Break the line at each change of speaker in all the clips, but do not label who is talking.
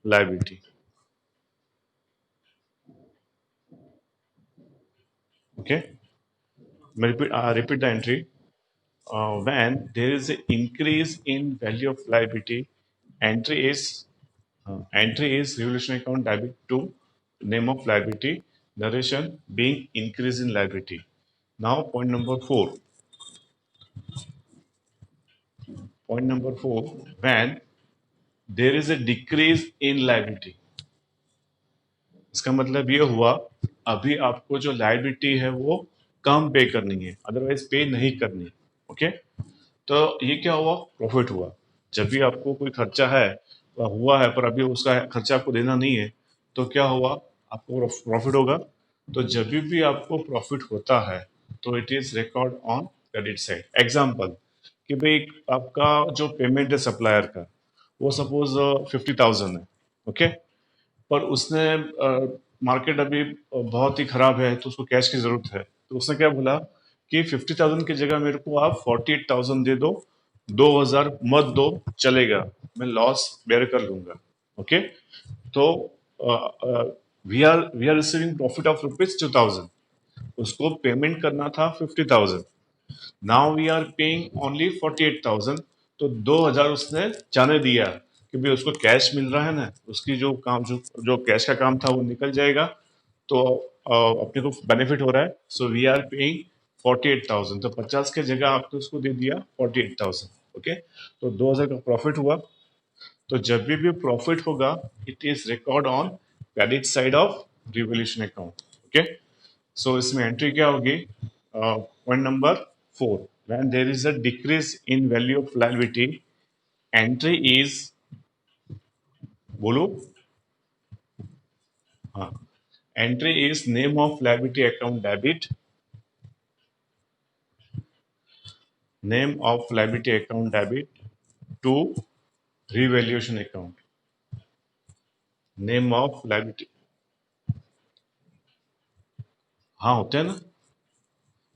liability. Okay, repeat the entry. When there is an increase in value of liability, entry is revaluation account debit to name of liability, narration being increase in liability. Now point number four. Point number four, when there is a decrease in liability, इसका मतलब ये हुआ अभी आपको जो liability है वो कम पे करनी है, अदरवाइज पे नहीं करनी। ओके, तो ये क्या हुआ, प्रॉफिट हुआ। जब भी आपको कोई खर्चा है हुआ है पर अभी उसका खर्चा आपको देना नहीं है, तो क्या हुआ, आपको प्रॉफिट होगा। तो जब भी आपको प्रॉफिट होता है तो it is record on credit side. Example कि भाई आपका जो पेमेंट है सप्लायर का, वो सपोज 50,000 है। ओके, पर उसने मार्केट अभी बहुत ही खराब है तो उसको कैश की जरूरत है, तो उसने क्या बोला कि 50,000 की जगह मेरे को आप 48,000 दे दो, 2,000 मत दो, चलेगा, मैं लॉस बेयर कर लूंगा। ओके, तो we are receiving profit of rupees 2,000, उसको पेमेंट करना था 50,000, now we are paying only 48,000, तो 2,000 उसने जाने दिया कि भाई उसको कैश मिल रहा है ना, उसकी जो काम जो कैश का काम था वो निकल जाएगा, तो अपने को बेनिफिट हो रहा है। सो वी आर पेइंग 48,000, तो 50 के जगह आपने उसको दे दिया 48,000। ओके, तो 2,000 का प्रॉफिट हुआ। तो जब भी प्रॉफिट होगा it is record on credit side of revolution account. Okay, so इसमें एंट्री क्या होगी, point number four, when there is a decrease in value of liability, entry is, बोलो, हाँ, entry is name of liability account debit, name of liability account debit to revaluation account, name of liability. हाँ, होते हैं ना,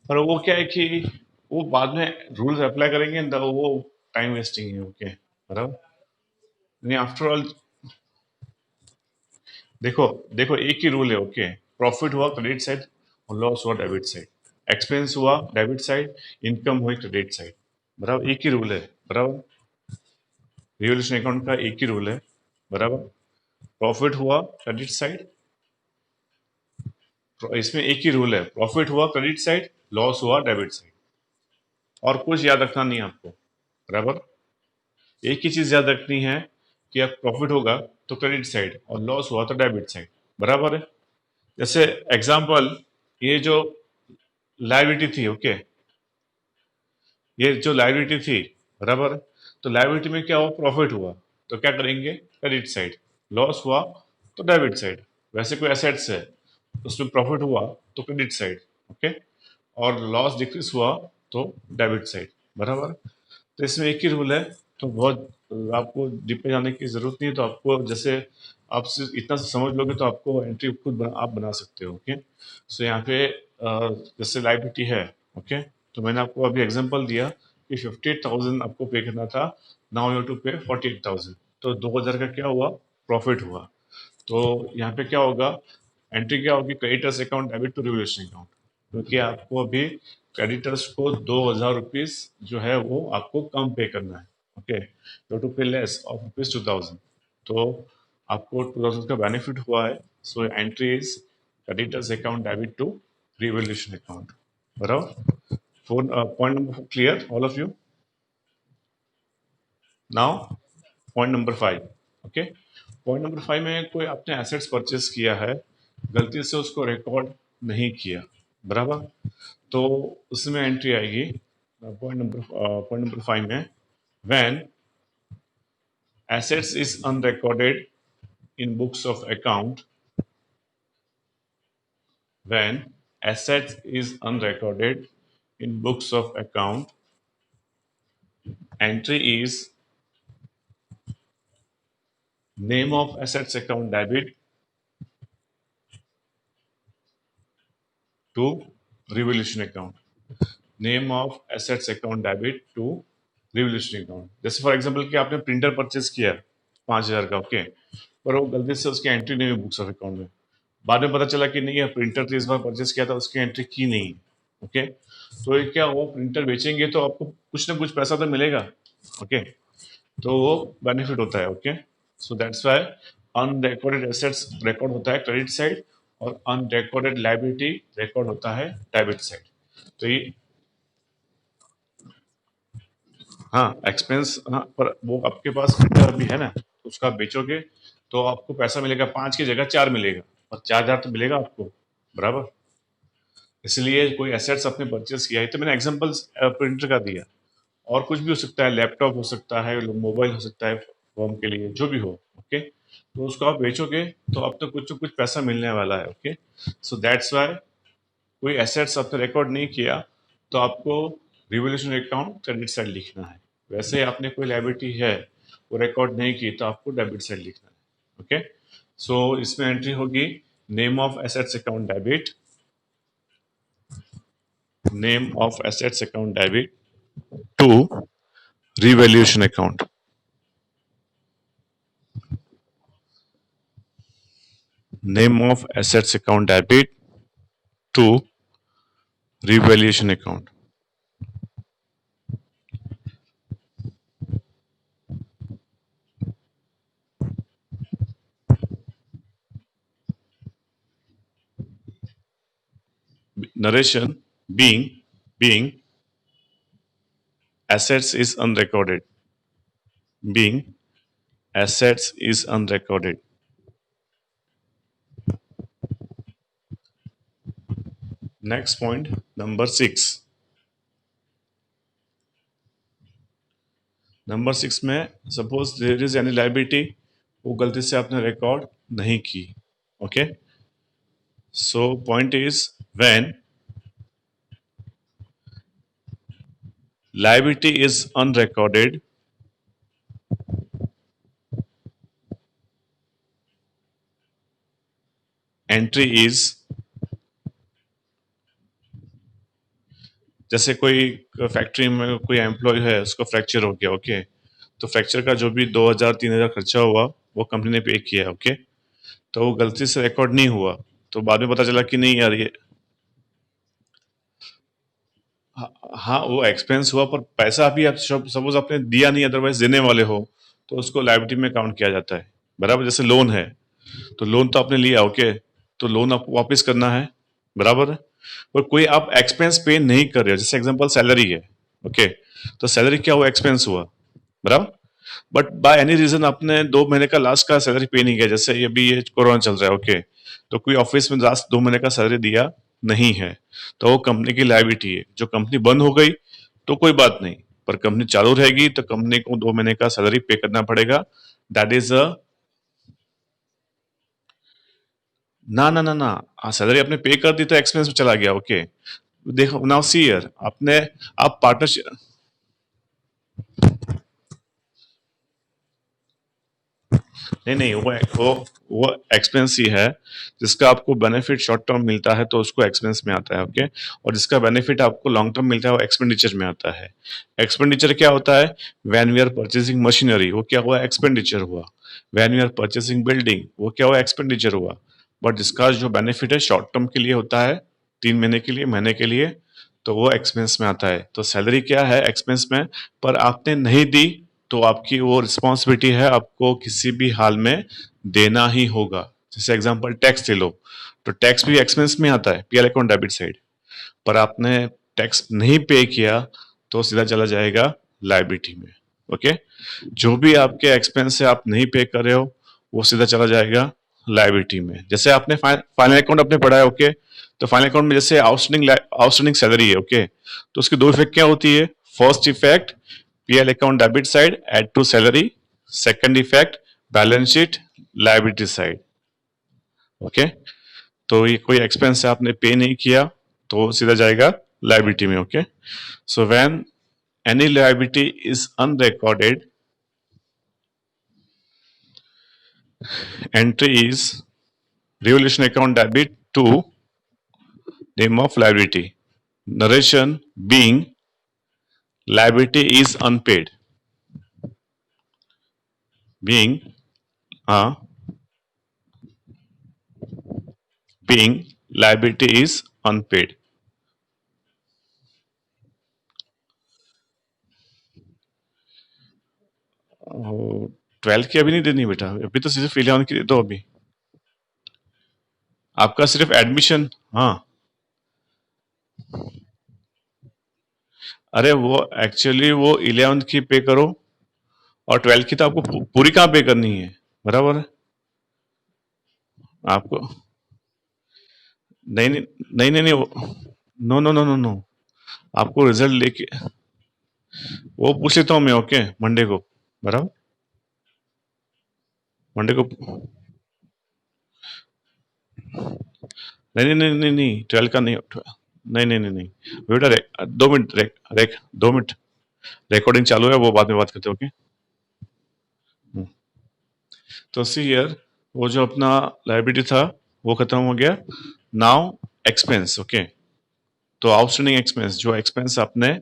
पर वो क्या है कि वो बाद में रूल्स अप्लाई करेंगे तो वो टाइम वेस्टिंग है। ओके, बराबर, नहीं आफ्टर ऑल देखो, देखो एक ही रूल है। ओके, प्रॉफिट हुआ क्रेडिट साइड और लॉस हुआ डेबिट साइड, एक्सपेंस हुआ डेबिट साइड, इनकम हुई क्रेडिट साइड, बराबर, एक ही रूल है। बराबर, रिवोल्यूशन अकाउंट का एक ही रूल है। बराबर, प्रॉफिट हुआ क्रेडिट साइड, इसमें एक ही रूल है, प्रॉफिट हुआ क्रेडिट साइड, लॉस हुआ डेबिट साइड, और कुछ याद रखना नहीं है आपको। बराबर, एक ही चीज याद रखनी है कि अब प्रॉफिट होगा तो क्रेडिट साइड और लॉस हुआ तो डेबिट साइड। बराबर है, जैसे एग्जांपल, ये जो लायबिलिटी थी, ओके, ये जो लायबिलिटी थी, बराबर, तो लायबिलिटी में क्या हुआ, प्रॉफिट हुआ तो क्या करेंगे, क्रेडिट साइड, लॉस हुआ तो डेबिट साइड। वैसे कोई एसेट्स है उसमें प्रॉफिट हुआ तो क्रेडिट साइड, ओके, और लॉस डिक्रीज हुआ तो डेबिट साइड। बराबर, तो इसमें एक ही रूल है, तो बहुत आपको डीप में जाने की जरूरत नहीं है। तो आपको जैसे आप सिर्फ इतना सा समझ लोगे तो आपको एंट्री खुद आप बना सकते हो। ओके, सो यहाँ पे जैसे लाइबिलिटी है, ओके, तो मैंने आपको अभी एग्जांपल दिया कि 58,000 आपको पे करना था, नाउ यू टू पे 48,000, तो 2,000 का क्या हुआ, प्रॉफिट हुआ। तो यहाँ पे क्या होगा, एंट्री क्या होगी, creditors account debit to revolution account, क्योंकि आपको अभी क्रेडिटर्स को 2,000 रुपीज जो है वो आपको कम पे करना है। Okay, you to pay less of rupees 2,000, तो आपको 2,000 का बेनिफिट हुआ है। So entry is creditors account debit to revolution account. बराबर, phone point number clear all of you. Now point number 5। Okay, point number 5 में कोई आपने एसेट्स परचेस किया है, गलती से उसको रिकॉर्ड नहीं किया, बराबर, तो उसमें एंट्री आएगी पॉइंट नंबर 5 में, when assets is unrecorded in books of account, when assets is unrecorded in books of account, entry is name of assets account debit to revolution account, name of assets account debit to revolution account. जैसे for example कि आपने printer purchase किया 5,000 का, okay, पर वो गलती से उसकी एंट्री नहीं हुई बुक्स ऑफ अकाउंट में। बाद में पता चला कि नहीं, ये प्रिंटर तो इस बार परचेस किया था, उसकी एंट्री की नहीं। ओके, तो ये क्या, वो प्रिंटर बेचेंगे तो आपको कुछ ना कुछ पैसा तो मिलेगा। ओके, तो वो बेनिफिट होता है। Okay, so that's why unrecorded assets record होता है क्रेडिट साइड, और अनरिकॉर्डेड लायबिलिटी रिकॉर्ड होता है डेबिट साइड। तो ये, हाँ एक्सपेंस, हाँ, पर वो आपके पास प्रिंटर अभी है ना, तो उसका आप बेचोगे तो आपको पैसा मिलेगा, 5 की जगह 4 मिलेगा, और 4,000 तो मिलेगा आपको, बराबर। इसलिए कोई एसेट्स आपने परचेस किया है, तो मैंने एग्जांपल प्रिंटर का दिया, और कुछ भी हो सकता है, लैपटॉप हो सकता है, मोबाइल हो सकता है, फॉर्म के लिए जो भी हो। ओके, तो उसको आप बेचोगे तो आपको कुछ ना कुछ पैसा मिलने वाला है। ओके, सो दैट्स वाई कोई एसेट्स आपने रिकॉर्ड नहीं किया तो आपको रिवोल्यूशन अकाउंट क्रेडिट साइड लिखना है। वैसे आपने कोई लायबिलिटी है वो रिकॉर्ड नहीं की तो आपको डेबिट साइड लिखना है। ओके, सो इसमें एंट्री होगी name of assets account debit, name of assets account debit to revaluation account, name of assets account debit to revaluation account. Narration being assets is unrecorded, being assets is unrecorded. Next point, number 6. Number 6 में suppose there is any liability, वो गलती से आपने record नहीं की। Okay, so point is when liability is unrecorded, entry is, जैसे कोई factory में कोई एम्प्लॉय है, उसको फ्रैक्चर हो गया। ओके, तो फ्रैक्चर का जो भी 2,000 3,000 खर्चा हुआ वो कंपनी ने पे किया। ओके, तो वो गलती से रिकॉर्ड नहीं हुआ, तो बाद में पता चला कि नहीं यार ये, हाँ वो एक्सपेंस हुआ, पर पैसा अभी आप सपोज आपने दिया नहीं, अदरवाइज देने वाले हो, तो उसको लायबिलिटी में काउंट किया जाता है, बराबर। जैसे लोन है, तो लोन तो आपने लिया। ओके, तो लोन आपको वापस करना है, बराबर है। और कोई आप एक्सपेंस पे नहीं कर रहे हो, जैसे एग्जांपल सैलरी है। ओके, तो सैलरी क्या हुआ, एक्सपेंस हुआ, बराबर। बट बाय एनी रीजन आपने 2 महीने का लास्ट का सैलरी पे नहीं किया, जैसे ये अभी ये कोरोना चल रहा है। ओके, तो कोई ऑफिस में लास्ट 2 महीने का सैलरी दिया नहीं है, तो वो कंपनी की लायबिलिटी है। जो कंपनी बंद हो गई तो कोई बात नहीं, पर कंपनी चालू रहेगी तो कंपनी को 2 महीने का सैलरी पे करना पड़ेगा। दैट इज अ, ना ना ना ना, सैलरी आपने पे कर दी तो एक्सपेंस में चला गया। ओके, देखो नाउ सी ईयर आपने, आप पार्टनरशिप, नहीं नहीं, वो एक्सपेंस ही है। जिसका आपको बेनिफिट शॉर्ट टर्म मिलता है तो उसको एक्सपेंस में आता है। ओके, और जिसका बेनिफिट आपको लॉन्ग टर्म मिलता है वो एक्सपेंडिचर में आता है। एक्सपेंडिचर क्या होता है, when we are purchasing machinery, वो क्या हुआ, एक्सपेंडिचर हुआ। When we are purchasing building, वो क्या हुआ, एक्सपेंडिचर हुआ। बट जिसका जो बेनिफिट है शॉर्ट टर्म के लिए होता है, 3 महीने के लिए, महीने के लिए, तो वो एक्सपेंस में आता है। तो सैलरी क्या है, एक्सपेंस में, पर आपने नहीं दी तो आपकी वो रिस्पॉन्सिबिलिटी है, आपको किसी भी हाल में देना ही होगा। जैसे एग्जांपल टैक्स ले लो, तो टैक्स भी एक्सपेंस में आता है, पीएल अकाउंट डेबिट साइड, पर आपने टैक्स नहीं पे किया तो सीधा चला जाएगा लायबिलिटी में। ओके, जो भी आपके एक्सपेंस है आप नहीं पे कर रहे हो वो सीधा चला जाएगा लायबिलिटी में। जैसे आपने फाइनल अकाउंट आपने पढ़ा है। ओके, तो फाइनल अकाउंट में जैसे आउटस्टैंडिंग सैलरी है। ओके, तो उसकी दो इफेक्ट क्या होती है, first effect PL account debit side add to salary, second effect balance sheet liability side. Okay, तो ये कोई एक्सपेंस आपने पे नहीं किया तो सीधा जाएगा लायबिलिटी में। Okay, so when any liability is unrecorded, entry is revaluation account debit to name of liability. Narration being liability is unpaid. Being paying liability is unpaid. 12 की अभी नहीं देनी बेटा, अभी तो सिर्फ 11 की दे दो अभी। आपका सिर्फ एडमिशन, हाँ। अरे वो एक्चुअली वो 11 की पे करो, और 12 की तो आपको पूरी कहाँ पे करनी है, बराबर है आपको। नहीं नहीं नहीं नहीं नहीं, no no no no no, आपको रिजल्ट लेके वो पूछ लेता हूँ मैं, ओके मंडे को, बराबर, मंडे को। नहीं नहीं नहीं नहीं नहीं, 12 का नहीं, नहीं नहीं नहीं नहीं बेटा, 2 मिनट, 2 मिनट, रिकॉर्डिंग चालू है, वो बाद में बात करते हैं, ओके। तो सी हियर, वो जो अपना लाइबिलिटी था वो खत्म हो गया। Now expense, okay. तो आउटस्टैंडिंग एक्सपेंस, जो एक्सपेंस आपने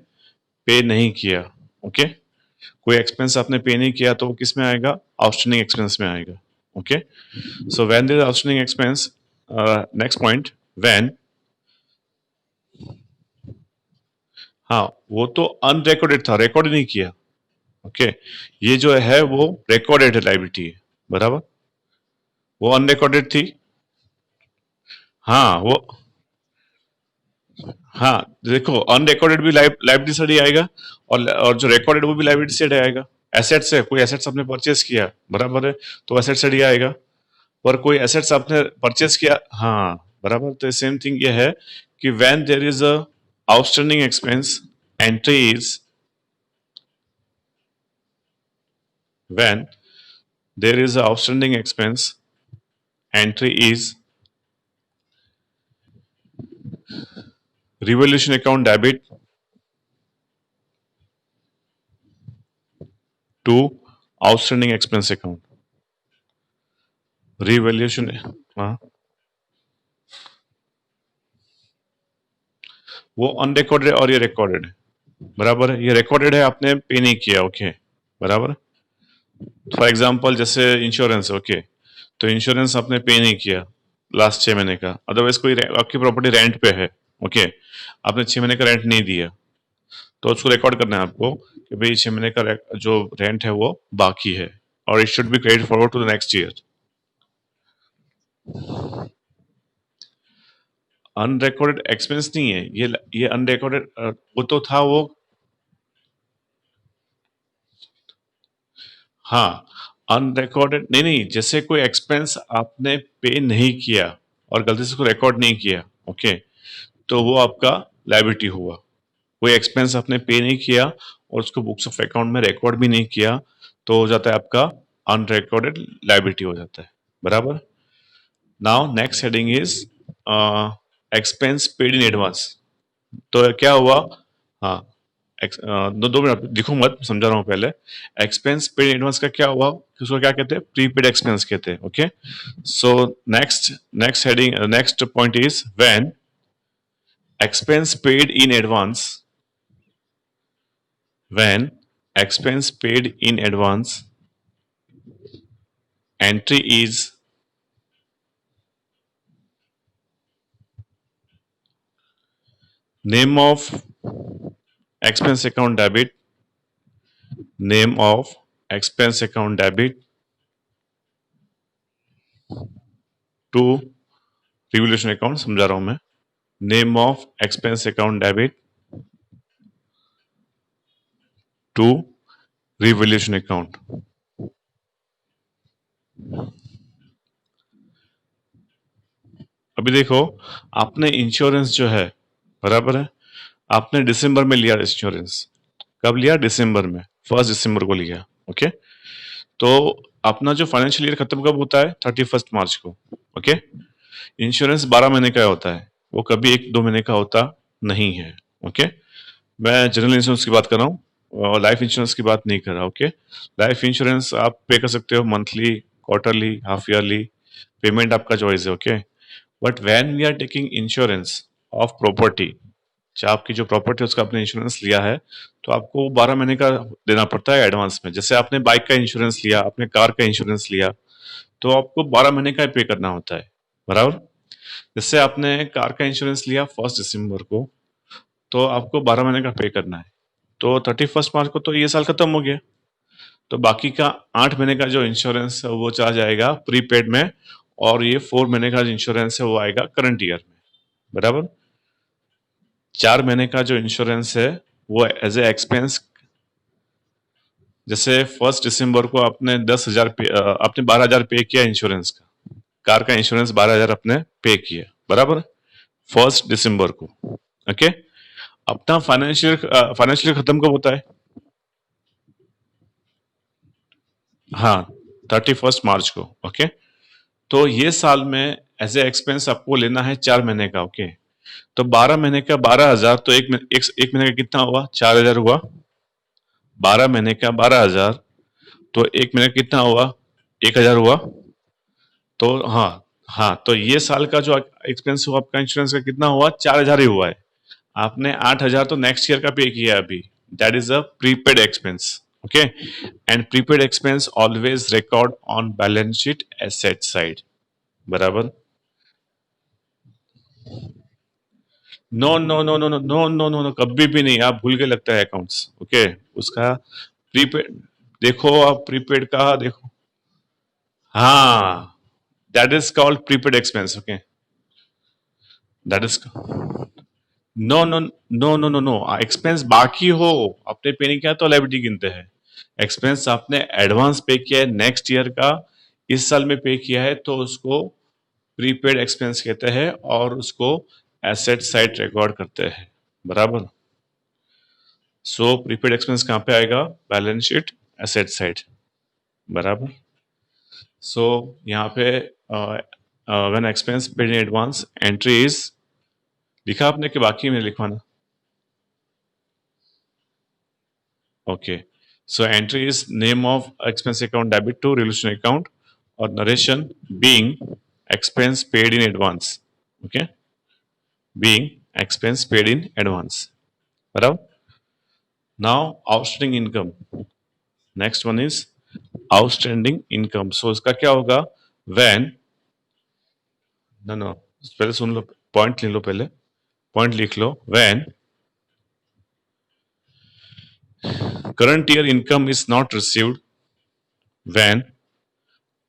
पे नहीं किया, ओके। कोई एक्सपेंस आपने पे नहीं किया तो वो किस में आएगा, आउटस्टैंडिंग एक्सपेंस में आएगा, okay. So when there is outstanding expense, next point, when, हाँ वो तो अनरिकॉर्डेड था, रिकॉर्ड नहीं किया, ओके। ये जो है वो रिकॉर्डेड लाइबिलिटी है, बराबर, वो अनरिकॉर्डेड थी। हाँ वो, हाँ देखो, अनरिकॉर्डेड भी लाइबिलिटी साइड ही आएगा, और जो रिकॉर्डेड वो भी लाइबिलिटी साइड आएगा। एसेट्स है, कोई एसेट्स आपने परचेस किया, बराबर है, तो एसेट साइड ही आएगा। पर कोई एसेट्स आपने परचेस किया, हाँ बराबर, तो सेम थिंग ये है कि when there is a outstanding expense, entry is, when there is a outstanding expense, entry is revolution account debit to outstanding expense account, revaluation, हाँ वो अनरिकॉर्डेड और ये रिकॉर्डेड है, बराबर है, ये रिकॉर्डेड है, आपने पे नहीं किया, ओके, बराबर। फॉर एग्जांपल जैसे इंश्योरेंस, ओके, तो इंश्योरेंस आपने पे नहीं किया लास्ट 6 महीने का, अदरवाइज कोई आपकी प्रॉपर्टी रेंट पे है, ओके, आपने 6 महीने का रेंट नहीं दिया, तो उसको रिकॉर्ड करना है आपको कि भाई 6 महीने का जो रेंट है वो बाकी है, और it should be credit forward to the next year. Unrecorded expense नहीं है ये अनरिकॉर्डेड, वो तो था वो, हाँ अनरिकॉर्डेड, नहीं नहीं, जैसे कोई एक्सपेंस आपने पे नहीं किया और गलती से उसको रिकॉर्ड नहीं किया, ओके, तो वो आपका लायबिलिटी हुआ। कोई एक्सपेंस आपने पे नहीं किया और उसको बुक्स ऑफ अकाउंट में रिकॉर्ड भी नहीं किया, तो हो जाता है आपका अनरिकॉर्डेड लायबिलिटी हो जाता है, बराबर। Now next heading is expense paid in advance. तो क्या हुआ, हाँ, 2 मिनट दिखो मत, समझा रहा हूँ पहले। एक्सपेंस पेड एडवांस का क्या हुआ कि उसको क्या कहते हैं, प्रीपेड एक्सपेंस कहते हैं, okay. So next, next heading, next point is when expense paid in advance, when expense paid in advance, entry is name of expense account debit, name of expense account debit to revolution account, समझा रहा हूं मैं, name of expense account debit to revolution account. अभी देखो, आपने insurance जो है, बराबर है, आपने दिसंबर में लिया इंश्योरेंस, कब लिया, दिसंबर में, 1 दिसंबर को लिया, ओके। तो अपना जो फाइनेंशियल ईयर खत्म कब होता है, 31 मार्च को, ओके। इंश्योरेंस 12 महीने का होता है, वो कभी 1-2 महीने का होता नहीं है, ओके। मैं जनरल इंश्योरेंस की बात कर रहा हूँ, और लाइफ इंश्योरेंस की बात नहीं कर रहा, ओके। लाइफ इंश्योरेंस आप पे कर सकते हो monthly, quarterly, half yearly, payment आपका चॉइस है, okay. But when we are taking insurance of property, चाहे आपकी जो प्रॉपर्टी है उसका आपने इंश्योरेंस लिया है, तो आपको 12 महीने का देना पड़ता है एडवांस में। जैसे आपने बाइक का इंश्योरेंस लिया, आपने कार का इंश्योरेंस लिया, तो आपको 12 महीने का पे करना होता है, बराबर। जैसे आपने कार का इंश्योरेंस लिया 1 दिसंबर को, तो आपको 12 महीने का पे करना है, तो 31 मार्च को तो ये साल खत्म हो गया, तो बाकी का 8 महीने का जो इंश्योरेंस है वो चला जाएगा प्रीपेड में, और ये 4 महीने का जो इंश्योरेंस है वो आएगा करंट ईयर में, बराबर। 4 महीने का जो इंश्योरेंस है वो एज ए एक्सपेंस, जैसे 1 दिसंबर को आपने 10,000 आपने 12,000 पे किया इंश्योरेंस का, कार का इंश्योरेंस 12,000 आपने पे किया, बराबर। 1 दिसंबर को, ओके। अपना फाइनेंशियल खत्म कब होता है? हाँ, 31 मार्च को, ओके। तो ये साल में एज ए एक्सपेंस आपको लेना है 4 महीने का, ओके। तो 12 महीने का 12,000, तो एक महीने का कितना हुआ? 4,000 हुआ। 12 महीने का 12,000, तो एक महीने का कितना हुआ? 1,000 हुआ। तो हाँ, हाँ, तो ये साल का जो एक्सपेंस हुआ आपका इंश्योरेंस का कितना हुआ? 4,000 ही हुआ है। आपने 8,000 तो नेक्स्ट ईयर का पे किया अभी, that is a prepaid expense, okay. And prepaid expense always record on balance sheet asset side, बराबर। No no no no no no no no no, कभी भी नहीं, आप भूल के लगता है अकाउंट्स, ओके। उसका प्रीपेड, देखो आप प्रीपेड का देखो, हाँ, that is called prepaid expense, okay. That is, no no no no no no, expense बाकी हो, आपने पे नहीं किया तो लायबिलिटी गिनते हैं। एक्सपेंस आपने एडवांस पे किया है नेक्स्ट ईयर का, इस साल में पे किया है, तो उसको प्रीपेड एक्सपेंस कहते हैं, और उसको एसेट साइड रिकॉर्ड करते हैं, बराबर। सो प्रीपेड एक्सपेंस कहाँ पे आएगा? बैलेंस शीट एसेट साइड, बराबर। सो यहाँ पे when expense paid in advance entry is, लिखा आपने कि बाकी में लिखवाना? Okay, so entry is name of expense account debit to revolution account, और narration being expense paid in advance, okay, being expense paid in advance, बराबर। now outstanding income, next one is outstanding income, so इसका क्या होगा? when, no no, पहले सुन लो, point ले लो, पहले point लिख लो। when current year income is not received, when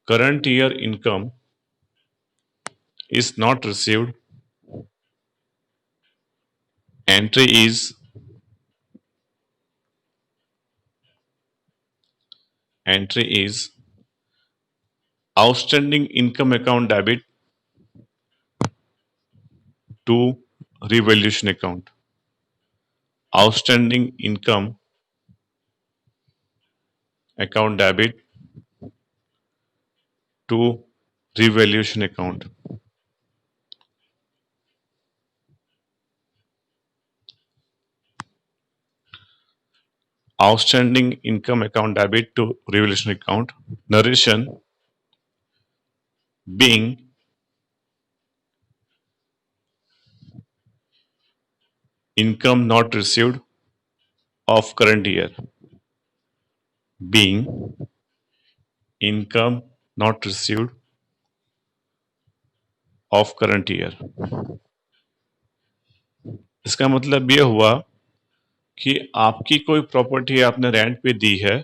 current year income is not received, entry is, entry is outstanding income account debit to revaluation account, outstanding income account debit to revaluation account, outstanding income account debit to revaluation account, narration being income not received of current year, being income not received of current year। इसका मतलब ये हुआ कि आपकी कोई property आपने rent पे दी है,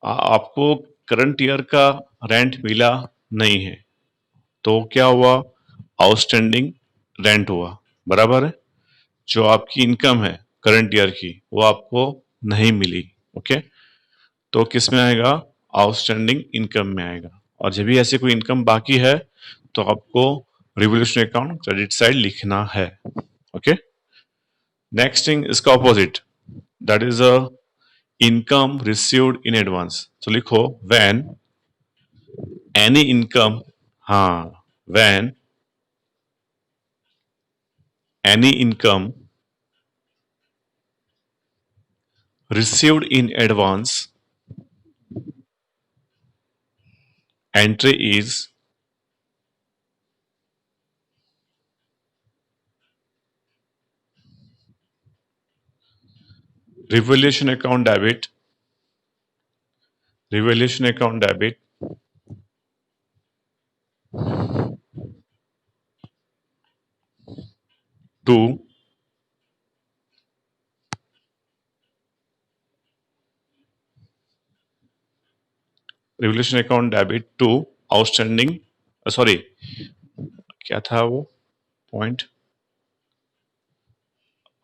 आपको करंट ईयर का रेंट मिला नहीं है, तो क्या हुआ? आउटस्टैंडिंग रेंट हुआ, बराबर है। जो आपकी इनकम है करंट ईयर की वो आपको नहीं मिली, ओके। तो किस में आएगा? आउटस्टैंडिंग इनकम में आएगा। और जब भी ऐसी कोई इनकम बाकी है तो आपको रिवोल्यूशन अकाउंट क्रेडिट साइड लिखना है, ओके। नेक्स्ट थिंग इसका opposite, that is a income received in advance, तो लिखो व्हेन एनी इनकम, हाँ, when any income received in advance, entry is revaluation account debit, revaluation account debit revolution account debit to outstanding, sorry क्या था वो point,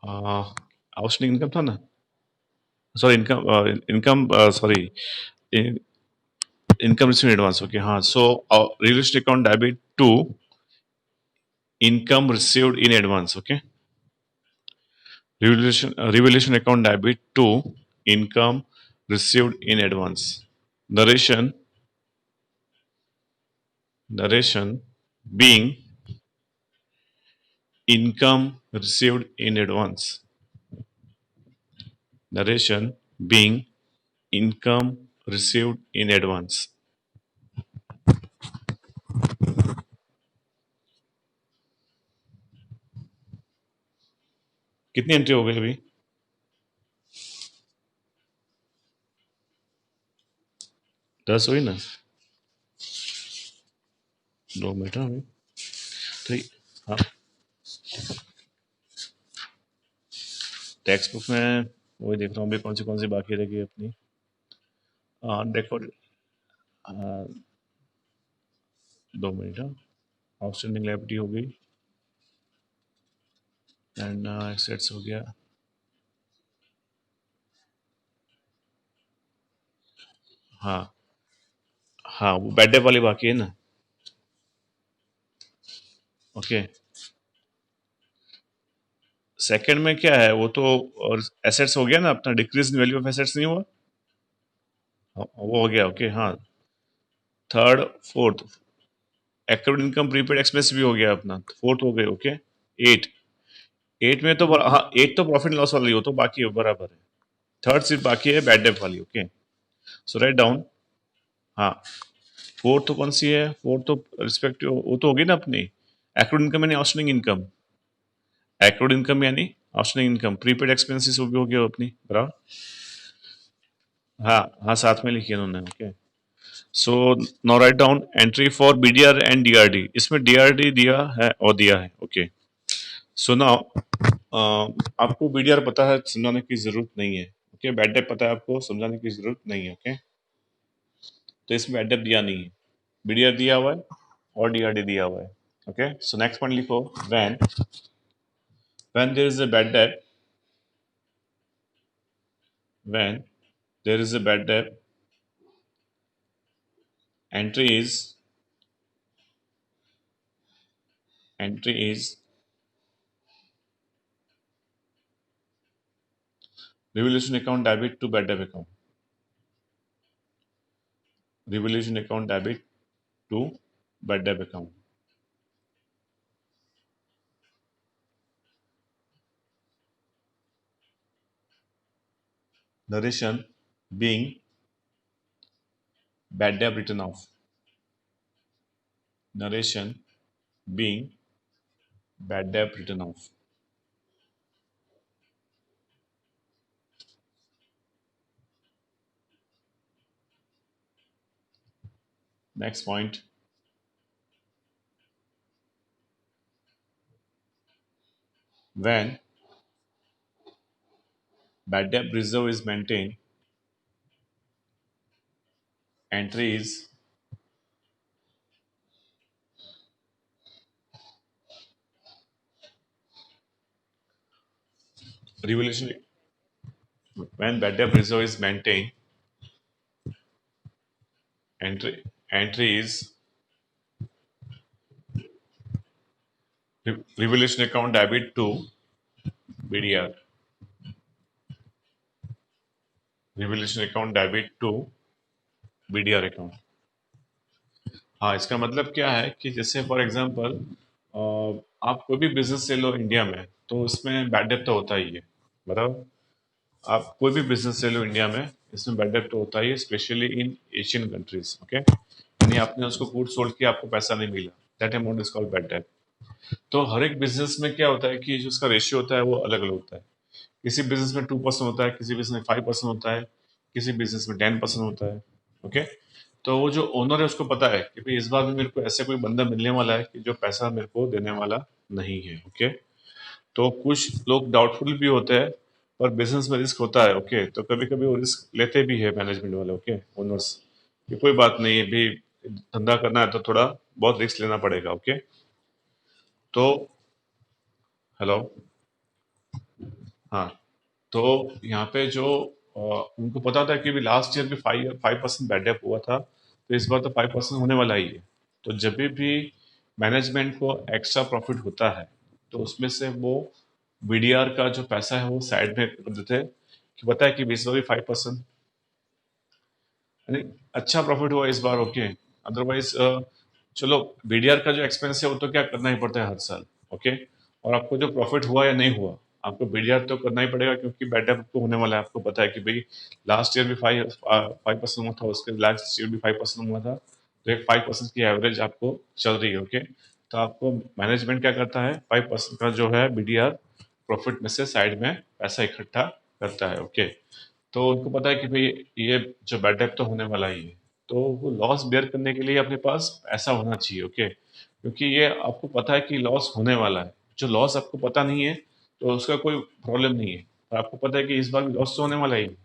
outstanding income था ना, sorry income, income sorry income receive advance, okay हाँ, so revolution account debit to income received in advance, okay, revaluation account debit to income received in advance. Narration being income received in advance. Narration being income received in advance. कितनी entry हो गई अभी? 10 हुई ना? 2 minute अभी तो हाँ, text book में वही देख रहा हूँ अभी कौन सी बाकी रहेगी अपनी। हाँ देखो, 2 मिनट, आउटस्टैंडिंग लायबिलिटी हो गई एंड एसेट्स हो गया। हाँ हाँ, वो बैड डेट वाली बाकी है ना, ओके। सेकंड में क्या है वो तो, और एसेट्स हो गया ना अपना, decrease in value of assets नहीं हुआ? हाँ, वो हो गया, ओके हाँ। Third, fourth, accrued income prepaid expense भी हो गया अपना, फोर्थ हो गए, ओके। एट, एट में तो हाँ, एट तो प्रॉफिट लॉस वाली हो तो बाकी है, बराबर है। थर्ड सिर्फ बाकी है बैड डेट वाली, ओके, सो राइट डाउन। हाँ, फोर्थ तो कौन सी है? फोर्थ तो रिस्पेक्टिव वो तो होगी ना अपनी, एक्रूड इनकम यानी आउटस्टैंडिंग इनकम, एक्रूड इनकम यानी आउटस्टैंडिंग इनकम, प्रीपेड एक्सपेंसेस वो भी हो गया अपनी, बराबर। हाँ हाँ, साथ में लिखी है उन्होंने, okay. So now write down entry for BDR and DRD, इसमें डीआरडी दिया है और दिया है, ओके। सो नाउ आपको बीडीआर पता है, समझाने की जरूरत नहीं है, ओके। बैड डेट पता है आपको, समझाने की जरूरत नहीं है, ओके। तो इसमें बैड डेट दिया नहीं है, बीडीआर दिया हुआ है और डीआरडी दिया हुआ है, ओके। सो नेक्स्ट पॉइंट लिखो, when there is a bad debt, when there is a bad debt, entry is entry is revaluation account debit to bad debt account, revaluation account debit to bad debt account. Narration being bad debt written off, narration being bad debt written off. Next point, when bad debt reserve is maintained, entry is revaluation. When bad debt reserve is maintained, entry is revaluation account debit to BDR, revaluation account debit to BDR account. हाँ, इसका मतलब क्या है कि जैसे for example आप कोई भी बिजनेस ले लो इंडिया में, तो उसमें बैड डेट तो होता ही है, बराबर। आप कोई भी बिजनेस ले लो इंडिया में, इसमें बैड डेट तो होता ही है, specially in Asian countries, okay. यानी आपने उसको गुड सोल्ड किया, आपको पैसा नहीं मिला, that amount is called bad debt. तो हर एक बिजनेस में क्या होता है कि जो उसका रेशियो होता है वो अलग अलग होता है। किसी बिजनेस में 2% होता है, किसी बिजनेस में 5% होता है, किसी बिजनेस में 10% होता है, ओके। तो वो जो ओनर है उसको पता है कि भाई इस बार भी मेरे को ऐसे कोई बंदा मिलने वाला है कि जो पैसा मेरे को देने वाला नहीं है, ओके। तो कुछ लोग डाउटफुल भी होते हैं, और बिजनेस में रिस्क होता है, ओके। तो कभी कभी वो रिस्क लेते भी है मैनेजमेंट वाले, ओके, ओनर्स, कि कोई बात नहीं है भी, धंधा करना है तो थोड़ा बहुत रिस्क लेना पड़ेगा। ओके, तो हेलो, हाँ, तो यहाँ पे जो उनको पता था कि भी लास्ट ईयर भी 5% बैड डेप हुआ था, तो इस बार तो 5% होने वाला ही है। तो जब भी मैनेजमेंट को एक्स्ट्रा प्रॉफिट होता है, तो उसमें से वो बीडीआर का जो पैसा है वो साइड में कर देते हैं कि पता है कि इस बार भी 5%, यानी अच्छा प्रॉफिट हुआ इस बार। ओके, अदरवाइज चलो, बीडीआर का जो एक्सपेंस है वो तो क्या करना ही पड़ता है हर साल। ओके, और आपको जो प्रॉफिट हुआ या नहीं हुआ, आपको बीडीआर तो करना ही पड़ेगा, क्योंकि बैटअप तो होने वाला है। आपको पता है कि भाई लास्ट ईयर भी 5% हुआ था, उसके लास्ट ईयर भी 5% हुआ था, तो एक 5% की एवरेज आपको चल रही है। ओके, तो आपको मैनेजमेंट क्या करता है, 5% का जो है बीडीआर प्रॉफिट में से साइड में पैसा इकट्ठा करता है। ओके, तो उनको पता है कि भाई ये जो बैड डेट तो होने वाला ही है, तो वो लॉस बेयर करने के लिए अपने पास ऐसा होना चाहिए। ओके, क्योंकि ये आपको पता है कि लॉस होने वाला है। जो लॉस आपको पता नहीं है तो उसका कोई प्रॉब्लम नहीं है, पर आपको पता है कि इस बार भी लॉस तो होने वाला ही है,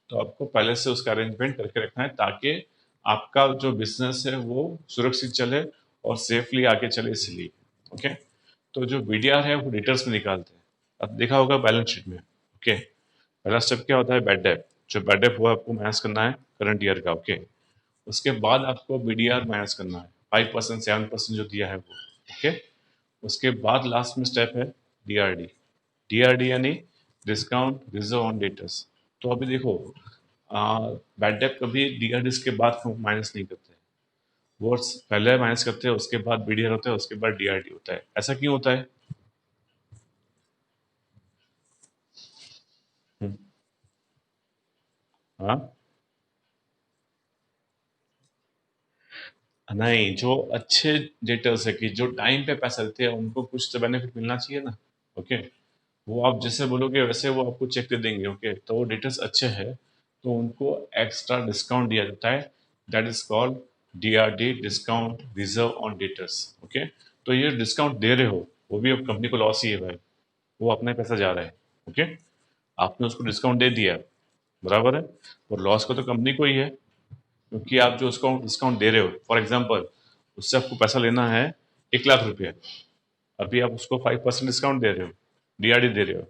तो आपको पहले से उसका अरेंजमेंट करके रखना है, ताकि आपका जो बिजनेस है वो सुरक्षित चले और सेफली आगे चले, इसलिए। ओके, तो जो बीडीआर है वो डिटेल्स में निकालते हैं। अब देखा होगा बैलेंस शीट में। ओके, पहला स्टेप क्या होता है, बैड डेप। जो बैड डेप हुआ आपको माइनस करना है करंट ईयर का। ओके, उसके बाद आपको बीडीआर माइनस करना है, 5% 7% जो दिया है वो। ओके, उसके बाद लास्ट में स्टेप है डीआरडी। डीआरडी यानी डिस्काउंट रिजर्व ऑन डेटर्स। तो अभी देखो, बैड डेप कभी डीआरडी के बाद माइनस नहीं करते, वो पहले माइनस करते हैं, उसके बाद बीडीआर होता है, उसके बाद डीआरडी होता है। ऐसा क्यों होता है? हम्म, हाँ, नहीं, जो अच्छे डेटर्स है कि जो टाइम पे पैसा देते हैं, उनको कुछ तो बेनिफिट मिलना चाहिए ना। ओके, वो आप जैसे बोलोगे वैसे वो आपको चेक दे देंगे। ओके, तो वो डेटर्स अच्छे हैं तो उनको एक्स्ट्रा डिस्काउंट दिया जाता है, that is called DRD, discount reserve on debtors. Okay, तो ये डिस्काउंट दे रहे हो, वो भी अब कंपनी को लॉस ही है भाई, वो अपना ही पैसा जा रहा है। ओके, आपने उसको डिस्काउंट दे दिया, बराबर है, और लॉस को तो कंपनी को ही है, क्योंकि आप जो उसको डिस्काउंट दे रहे हो, फॉर एग्जाम्पल उससे आपको पैसा लेना है 1 लाख रुपया, अभी आप उसको 5% डिस्काउंट दे रहे हो, डीआरडी दे रहे हो,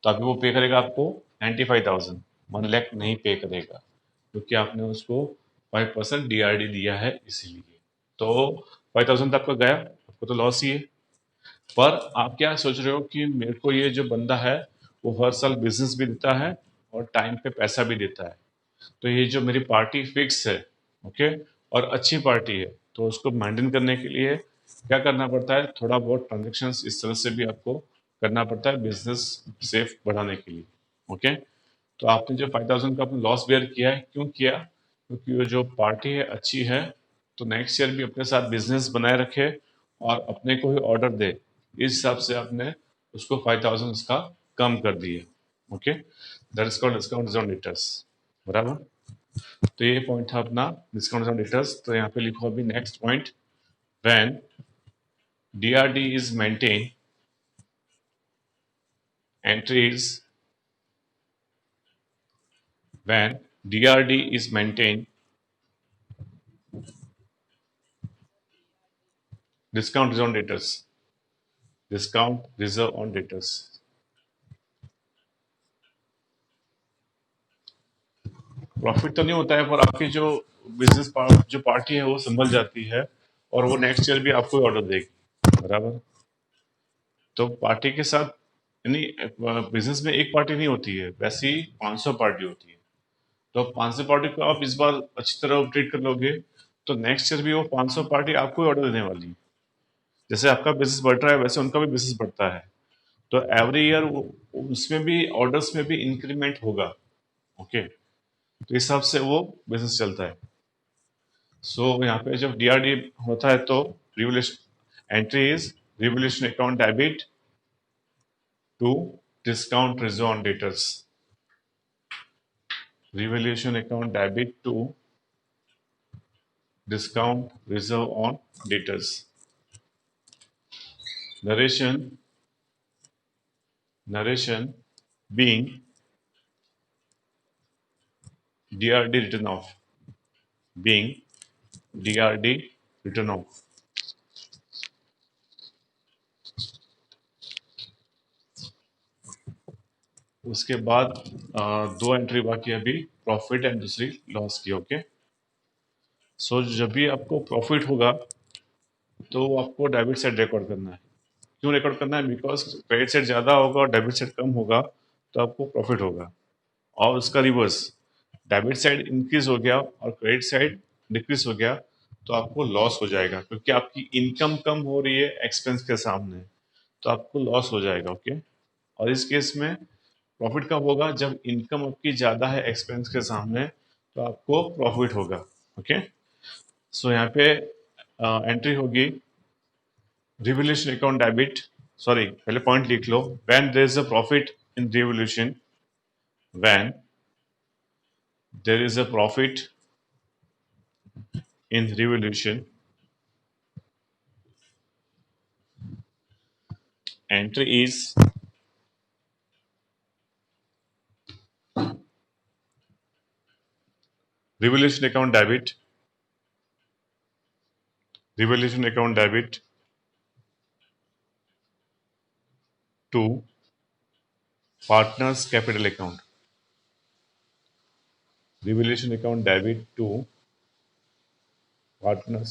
तो अभी वो पे करेगा आपको 95,000, 1 लाख नहीं पे करेगा, क्योंकि आपने उसको 5% डीआरडी दिया है इसीलिए। तो 5,000 तो आपका गया, आपको तो लॉस ही है। पर आप क्या सोच रहे हो कि मेरे को ये जो बंदा है वो हर साल बिजनेस भी देता है और टाइम पे पैसा भी देता है, तो ये जो मेरी पार्टी फिक्स है, ओके, और अच्छी पार्टी है, तो उसको मेंटेन करने के लिए क्या करना पड़ता है, थोड़ा बहुत ट्रांजेक्शन्स इस तरह से भी आपको करना पड़ता है बिजनेस सेफ बढ़ाने के लिए। ओके, तो आपने जो 5,000 का अपना लॉस बेयर किया है, क्यों किया? क्योंकि वो जो पार्टी है अच्छी है, तो नेक्स्ट ईयर भी अपने साथ बिजनेस बनाए रखे और अपने को ही ऑर्डर दे, इस हिसाब से आपने उसको 5,000 उसका कम कर दिए। Okay, that is called discount on returns, बराबर। तो ये पॉइंट था अपना डिस्काउंट ऑन रिटर्न्स। तो यहाँ पे लिखो अभी next point, when DRD is maintain, entries, when DRD is maintained, discount reserve on debtors, discount reserve on debtors। Profit तो नहीं होता है, पर आपकी जो बिजनेस जो पार्टी है वो संभल जाती है, और वो नेक्स्ट ईयर भी आपको ऑर्डर देगी, बराबर। तो पार्टी के साथ, यानी बिजनेस में एक पार्टी नहीं होती है, वैसी 500 पार्टी होती है। तो 500 पार्टी को आप इस बार अच्छी तरह ट्रीट कर लोगे, तो नेक्स्ट ईयर भी वो 500 पार्टी आपको ही ऑर्डर देने वाली है। जैसे आपका बिजनेस बढ़ रहा है, वैसे उनका भी बिजनेस बढ़ता है, तो एवरी ईयर उसमें भी ऑर्डर्स में भी इंक्रीमेंट होगा। ओके, तो इस हिसाब से वो बिजनेस चलता है। सो यहाँ पे जब डीआरडी होता है तो revolution entry is revolution account debit to discount reserve on debtors, revolution account debit to discount reserve on debtors, narration, narration being DRD written off, being DRD written off. उसके बाद दो एंट्री बाकी है अभी, profit and दूसरी loss की। Okay, so जब भी आपको प्रॉफिट होगा तो आपको डेबिट साइड रिकॉर्ड करना है। क्यों रिकॉर्ड करना है? बिकॉज क्रेडिट साइड ज़्यादा होगा और डेबिट साइड कम होगा तो आपको प्रॉफिट होगा। और उसका रिवर्स, डेबिट साइड इंक्रीज हो गया और क्रेडिट साइड डिक्रीज हो गया तो आपको लॉस हो जाएगा, क्योंकि आपकी इनकम कम हो रही है एक्सपेंस के सामने, तो आपको लॉस हो जाएगा। ओके, और इस केस में प्रॉफिट कब होगा? जब इनकम आपकी ज़्यादा है एक्सपेंस के सामने, तो आपको प्रॉफिट होगा। ओके, सो यहाँ पे एंट्री होगी रिवोल्यूशन अकाउंट डेबिट, सॉरी पहले पॉइंट लिख लो, when there is a profit in revolution, when there is a profit in revolution, entry is revolution account debit, revolution account debit to partners capital account, revolution account debit to partners।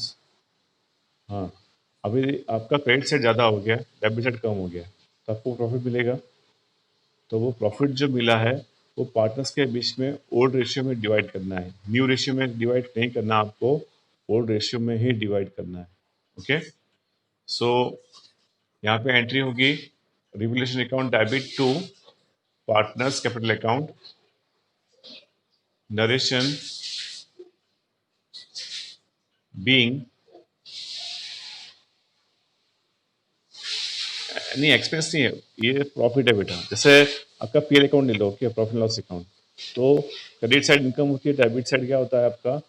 हाँ, अभी आपका credit set ज़्यादा हो गया, debit set कम हो गया, तो आपको प्रॉफिट मिलेगा। तो वो प्रॉफिट जो मिला है वो पार्टनर्स के बीच में ओल्ड रेशियो में डिवाइड करना है, न्यू रेशियो में डिवाइड नहीं करना, आपको ओल्ड रेशियो में ही डिवाइड करना है। ओके, सो यहाँ पे एंट्री होगी revolution account debit to partners capital account, narration being, नहीं एक्सपेंस नहीं है, ये प्रॉफिट है बेटा। जैसे आपका पीएल अकाउंट ले लो, ओके, प्रॉफिट लॉस अकाउंट, तो क्रेडिट साइड इनकम होती है, डेबिट साइड क्या होता है आपका?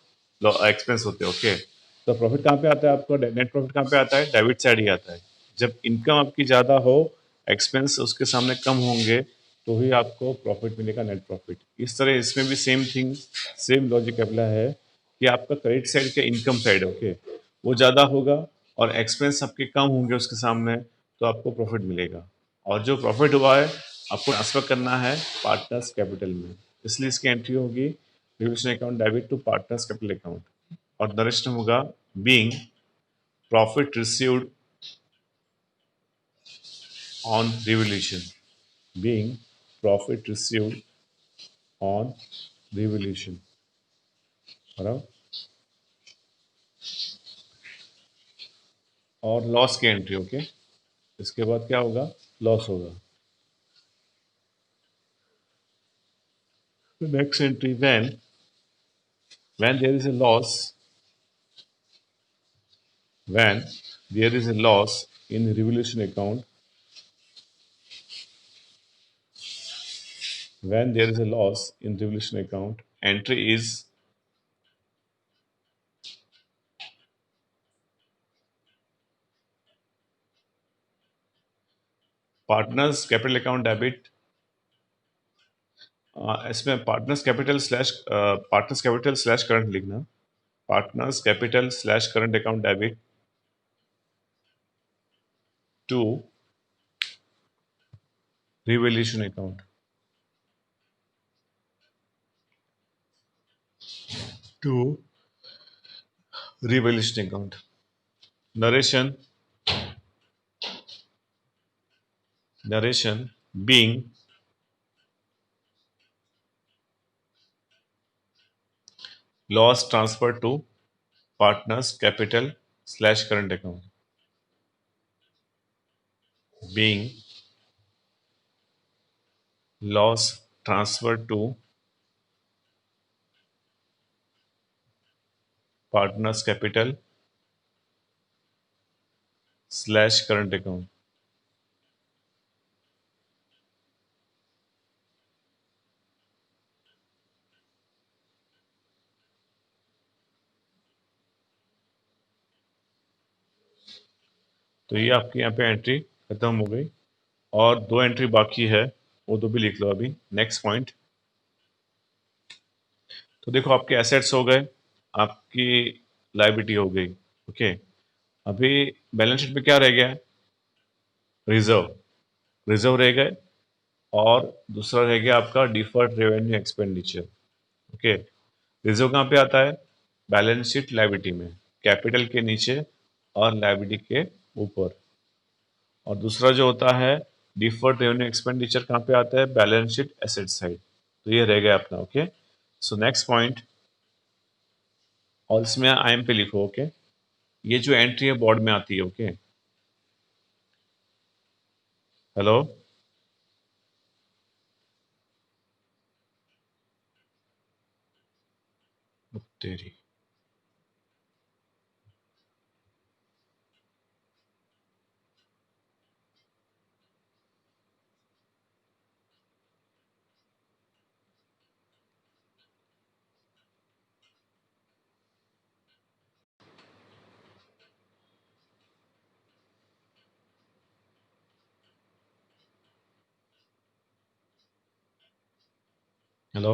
एक्सपेंस होते हैं। ओके, तो प्रॉफिट कहाँ पे आता है आपका? नेट प्रॉफिट कहाँ पे आता है? डेबिट साइड ही आता है। जब इनकम आपकी ज़्यादा हो, एक्सपेंस उसके सामने कम होंगे, तो ही आपको प्रॉफिट मिलेगा, नेट प्रॉफिट। इस तरह इसमें भी same thing, same logic apply है कि आपका क्रेडिट साइड का इनकम साइड, ओके, वो ज़्यादा होगा और एक्सपेंस आपके कम होंगे उसके सामने, तो आपको प्रॉफिट मिलेगा। और जो प्रॉफिट हुआ है आपको ट्रांसफर करना है पार्टनर्स कैपिटल में, इसलिए इसकी एंट्री होगी revolution account debit to partners capital account, और नरेशन होगा being profit received on revolution, being profit received on revolution, बराबर। और लॉस की एंट्री, ओके, इसके बाद क्या होगा? लॉस होगा। Next entry, when there is a loss, when there is a loss in revolution account, when there is a loss in revolution account, entry is partners capital account debit. इसमें partners capital slash current लिखना, partners capital slash current account debit to revolution account, to revolution account, narration being loss transfer to partners capital slash current account, being loss transferred to partners capital slash current account। तो ये आपकी यहाँ पे entry खत्म हो गई और दो एंट्री बाकी है, वो दो भी लिख लो अभी। नेक्स्ट पॉइंट, तो देखो आपके एसेट्स हो गए, आपकी लायबिलिटी हो गई। ओके, अभी बैलेंस शीट में क्या रह गया? रिजर्व, रिजर्व रह गए, और दूसरा रह गया आपका deferred revenue expenditure. Okay, reserve कहाँ पे आता है? बैलेंस शीट लायबिलिटी में, कैपिटल के नीचे और लायबिलिटी के ऊपर। और दूसरा जो होता है डिफर्ड रेवेन्यू एक्सपेंडिचर, कहाँ पे आता है? Balance sheet asset side. तो ये रह गया अपना। ओके, सो नेक्स्ट पॉइंट, और इसमें आईएम पे लिखो। ओके, ये जो एंट्री है बोर्ड में आती है। ओके, हेलो, तेरी, हेलो।